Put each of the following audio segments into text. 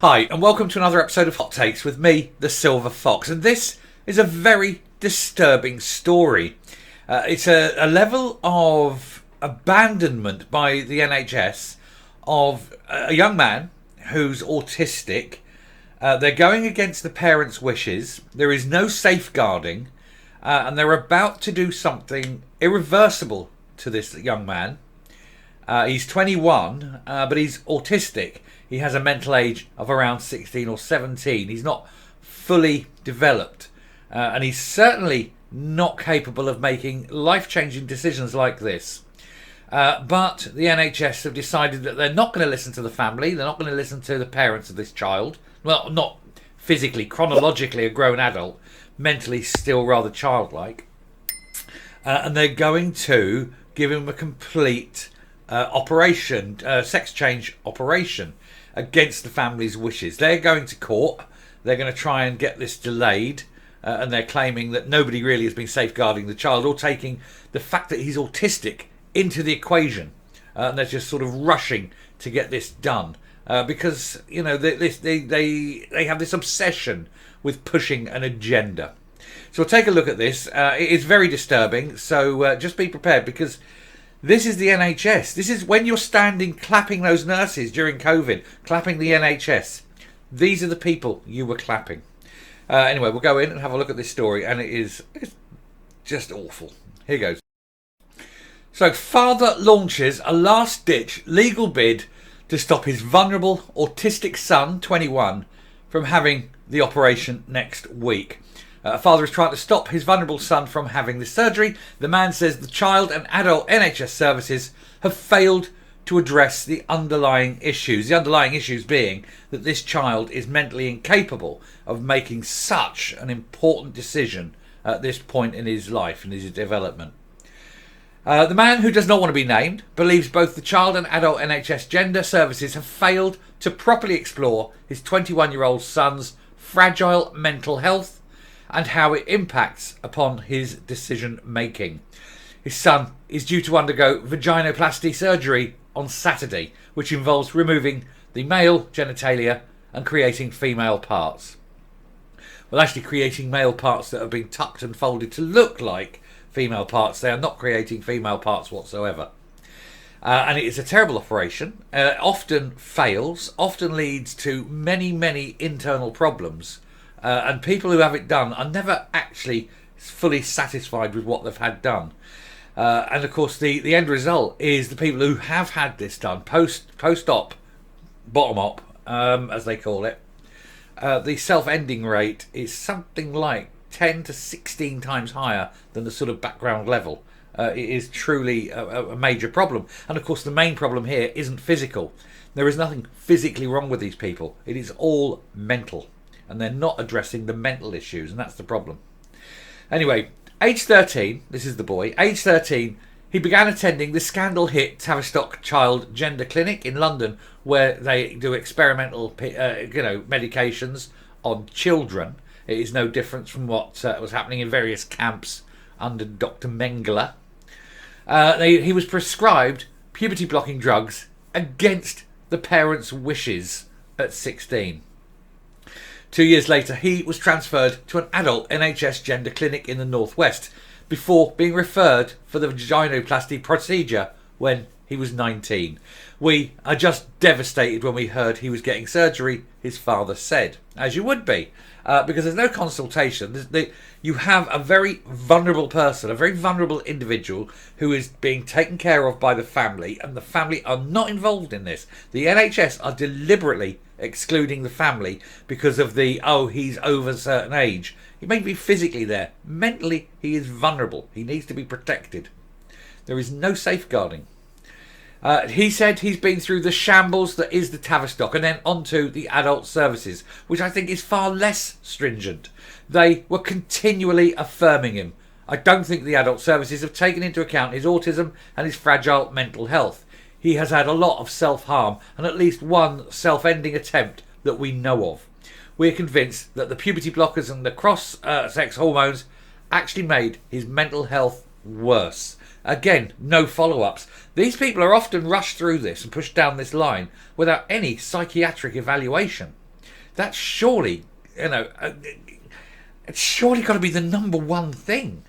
Hi, and welcome to another episode of Hot Takes with me, the Silver Fox. And this is a very disturbing story. It's a level of abandonment by the NHS of a young man who's autistic. They're going against the parents' wishes. There is no safeguarding, and they're about to do something irreversible to this young man. He's 21, but he's autistic. He has a mental age of around 16 or 17. He's not fully developed. And he's certainly not capable of making life-changing decisions like this. But the NHS have decided that they're not going to listen to the family. They're not going to listen to the parents of this child. Well, not physically, chronologically a grown adult. Mentally still rather childlike. And they're going to give him a complete operation, sex change operation, against the family's wishes. They're going to court. They're going to try and get this delayed, and they're claiming that nobody really has been safeguarding the child or taking the fact that he's autistic into the equation, and they're just sort of rushing to get this done because they have this obsession with pushing an agenda. So we'll take a look at this. It is very disturbing, so just be prepared, because this is the NHS. This is when you're standing clapping those nurses during COVID, clapping the NHS. These are the people you were clapping. Anyway, we'll go in and have a look at this story, and it's just awful. Here goes. So, father launches a last-ditch legal bid to stop his vulnerable autistic son, 21, from having the operation next week. A father is trying to stop his vulnerable son from having the surgery. The man says the child and adult NHS services have failed to address the underlying issues. The underlying issues being that this child is mentally incapable of making such an important decision at this point in his life and his development. The man, who does not want to be named, believes both the child and adult NHS gender services have failed to properly explore his 21-year-old son's fragile mental health and how it impacts upon his decision making. His son is due to undergo vaginoplasty surgery on Saturday, which involves removing the male genitalia and creating female parts. Well, actually creating male parts that have been tucked and folded to look like female parts. They are not creating female parts whatsoever. And it is a terrible operation, often fails, often leads to many, many internal problems. And people who have it done are never actually fully satisfied with what they've had done. And of course, the end result is the people who have had this done, post-op, bottom-op, as they call it, the self-ending rate is something like 10 to 16 times higher than the sort of background level. It is truly a major problem. And of course, the main problem here isn't physical. There is nothing physically wrong with these people. It is all mental. And they're not addressing the mental issues, and that's the problem. Anyway, age 13, this is the boy, age 13, he began attending the scandal-hit Tavistock Child Gender Clinic in London, where they do experimental medications on children. It is no different from what was happening in various camps under Dr. Mengele. He was prescribed puberty-blocking drugs against the parents' wishes at 16. 2 years later, he was transferred to an adult NHS gender clinic in the northwest before being referred for the vaginoplasty procedure when he was 19. We are just devastated when we heard he was getting surgery, his father said. As you would be, because there's no consultation. You have a very vulnerable person, a very vulnerable individual who is being taken care of by the family, and the family are not involved in this. The NHS are deliberately excluding the family because of he's over a certain age. He may be physically there. Mentally, he is vulnerable. He needs to be protected. There is no safeguarding. He said he's been through the shambles that is the Tavistock and then onto the adult services, which I think is far less stringent. They were continually affirming him. I don't think the adult services have taken into account his autism and his fragile mental health. He has had a lot of self-harm and at least one self-ending attempt that we know of. We're convinced that the puberty blockers and the cross-sex hormones actually made his mental health worse. Again, no follow-ups. These people are often rushed through this and pushed down this line without any psychiatric evaluation. That's surely, it's surely got to be the number one thing.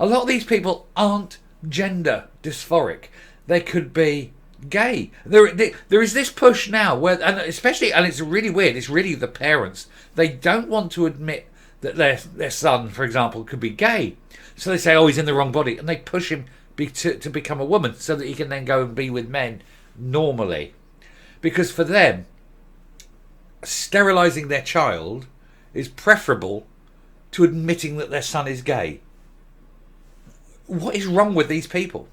A lot of these people aren't gender dysphoric. They could be gay. There is this push now where, and it's really weird. It's really the parents. They don't want to admit that their son, for example, could be gay. So they say, "Oh, he's in the wrong body," and they push him to become a woman so that he can then go and be with men normally. Because for them, sterilizing their child is preferable to admitting that their son is gay. What is wrong with these people?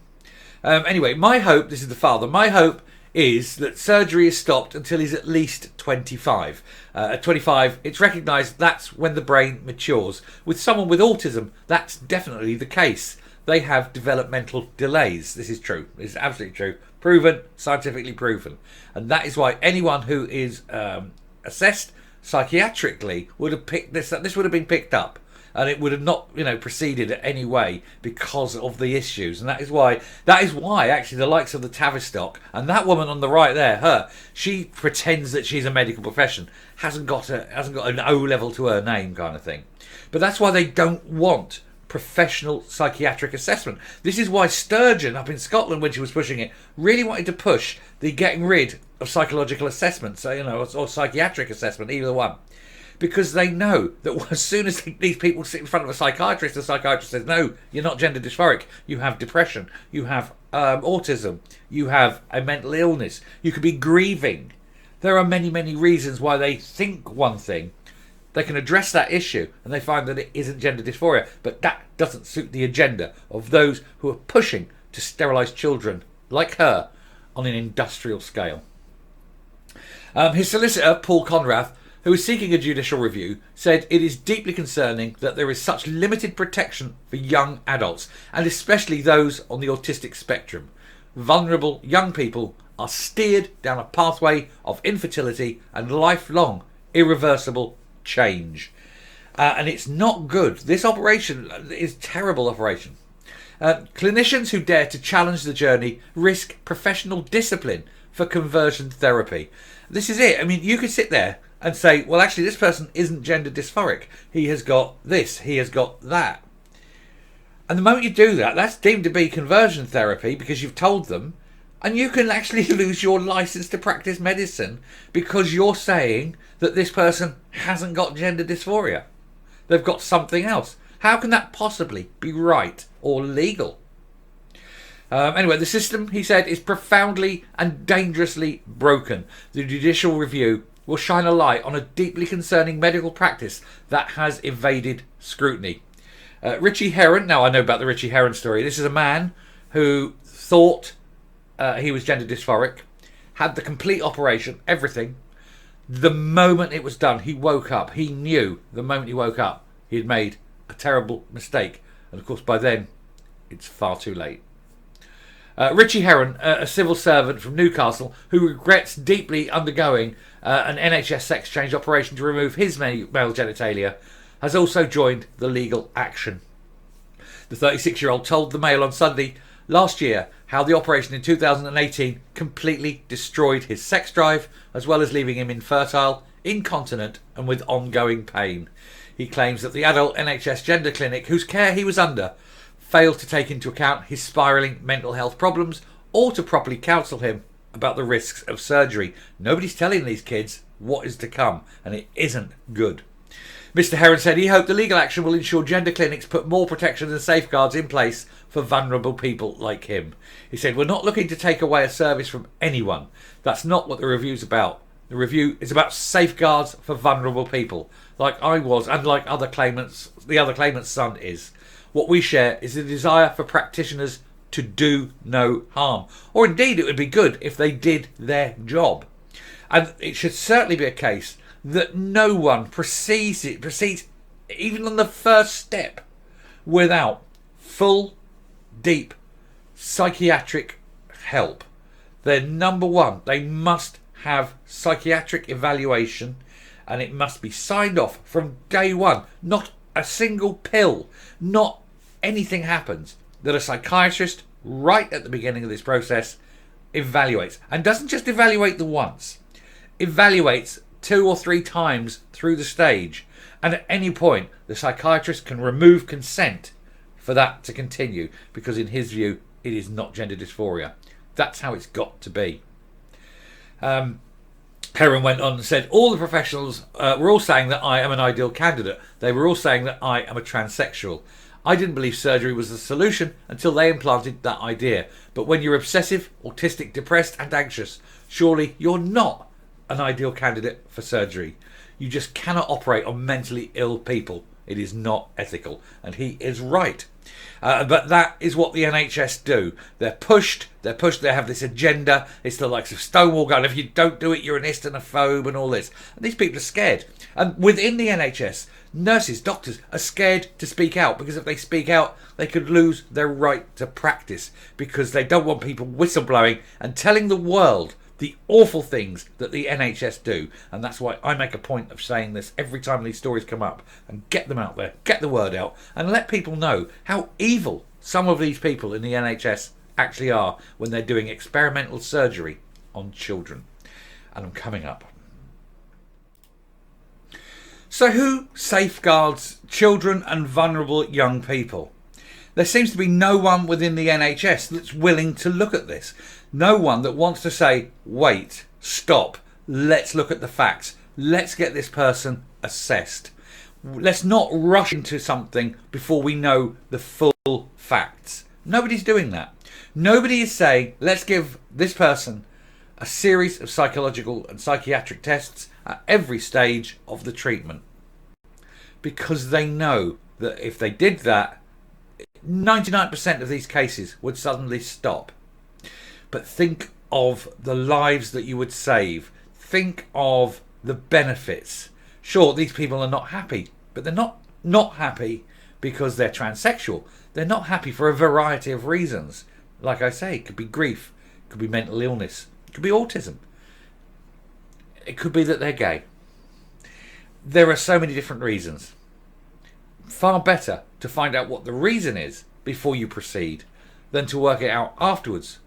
Anyway, my hope, this is the father, my hope is that surgery is stopped until he's at least 25. At 25, it's recognised that's when the brain matures. With someone with autism, that's definitely the case. They have developmental delays. This is true. This is absolutely true. Proven, scientifically proven. And that is why anyone who is assessed psychiatrically would have picked this. This would have been picked up, and it would have not, proceeded in any way because of the issues. And that is why actually the likes of the Tavistock and that woman on the right there, she pretends that she's a medical profession, hasn't got an O level to her name kind of thing. But that's why they don't want professional psychiatric assessment. This is why Sturgeon up in Scotland, when she was pushing it, really wanted to push the getting rid of psychological assessment, so or psychiatric assessment, either one, because they know that as soon as these people sit in front of a psychiatrist, the psychiatrist says, "No, you're not gender dysphoric. You have depression. You have autism. You have a mental illness. You could be grieving." There are many, many reasons why they think one thing. They can address that issue and they find that it isn't gender dysphoria, but that doesn't suit the agenda of those who are pushing to sterilise children like her on an industrial scale. His solicitor, Paul Conrath, who is seeking a judicial review, said it is deeply concerning that there is such limited protection for young adults, and especially those on the autistic spectrum. Vulnerable young people are steered down a pathway of infertility and lifelong irreversible change. And it's not good. This operation is a terrible operation. Clinicians who dare to challenge the journey risk professional discipline for conversion therapy. This is it. I mean, you could sit there and say, well, actually, this person isn't gender dysphoric. He has got this, he has got that. And the moment you do that, that's deemed to be conversion therapy because you've told them, and you can actually lose your license to practice medicine because you're saying that this person hasn't got gender dysphoria. They've got something else. How can that possibly be right or legal? Anyway, the system, he said, is profoundly and dangerously broken. The judicial review will shine a light on a deeply concerning medical practice that has evaded scrutiny. Richie Heron, now I know about the Richie Heron story. This is a man who thought he was gender dysphoric, had the complete operation, everything. The moment it was done, he woke up. He knew the moment he woke up he had made a terrible mistake. And of course, by then, it's far too late. Richie Heron, a civil servant from Newcastle, who regrets deeply undergoing an NHS sex change operation to remove his male genitalia, has also joined the legal action. The 36-year-old told the Mail on Sunday last year how the operation in 2018 completely destroyed his sex drive, as well as leaving him infertile, incontinent and with ongoing pain. He claims that the adult NHS gender clinic whose care he was under failed to take into account his spiralling mental health problems or to properly counsel him about the risks of surgery. Nobody's telling these kids what is to come, and it isn't good. Mr. Heron said he hoped the legal action will ensure gender clinics put more protections and safeguards in place for vulnerable people like him. He said, "We're not looking to take away a service from anyone. That's not what the review's about. The review is about safeguards for vulnerable people, like I was and like other claimants, the other claimant's son is. What we share is the desire for practitioners to do no harm. Or indeed, it would be good if they did their job. And it should certainly be a case that no one proceeds even on the first step without full, deep psychiatric help. They're number one. They must have psychiatric evaluation, and it must be signed off from day one. Not a single pill, not anything happens that a psychiatrist right at the beginning of this process evaluates, and doesn't just evaluate the once, evaluates 2 or 3 times through the stage, and at any point the psychiatrist can remove consent for that to continue, because in his view it is not gender dysphoria. That's how it's got to be. Heron went on and said, all the professionals were all saying that I am an ideal candidate. They were all saying that I am a transsexual. I didn't believe surgery was the solution until they implanted that idea. But when you're obsessive, autistic, depressed and anxious, surely you're not an ideal candidate for surgery. You just cannot operate on mentally ill people. It is not ethical. And he is right. But that is what the NHS do. They're pushed, they have this agenda. It's the likes of Stonewall going, if you don't do it, you're an islamophobe and all this. And these people are scared. And within the NHS, nurses, doctors are scared to speak out, because if they speak out, they could lose their right to practice, because they don't want people whistleblowing and telling the world the awful things that the NHS do. And that's why I make a point of saying this every time these stories come up, and get them out there, get the word out, and let people know how evil some of these people in the NHS actually are when they're doing experimental surgery on children. And I'm coming up. So who safeguards children and vulnerable young people? There seems to be no one within the NHS that's willing to look at this. No one that wants to say, wait, stop, let's look at the facts. Let's get this person assessed. Let's not rush into something before we know the full facts. Nobody's doing that. Nobody is saying, let's give this person a series of psychological and psychiatric tests at every stage of the treatment. Because they know that if they did that, 99% of these cases would suddenly stop. But think of the lives that you would save. Think of the benefits. Sure, these people are not happy, but they're not happy because they're transsexual. They're not happy for a variety of reasons. Like I say, it could be grief, it could be mental illness, it could be autism. It could be that they're gay. There are so many different reasons. Far better to find out what the reason is before you proceed than to work it out afterwards,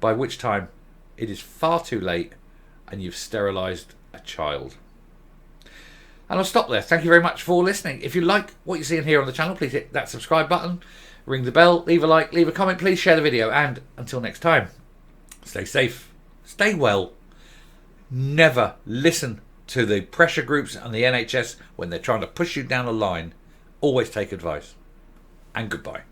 by which time it is far too late and you've sterilised a child. And I'll stop there. Thank you very much for listening. If you like what you're seeing here on the channel, please hit that subscribe button, ring the bell, leave a like, leave a comment, please share the video, and until next time, stay safe, stay well. Never listen to the pressure groups and the NHS when they're trying to push you down a line. Always take advice. And goodbye.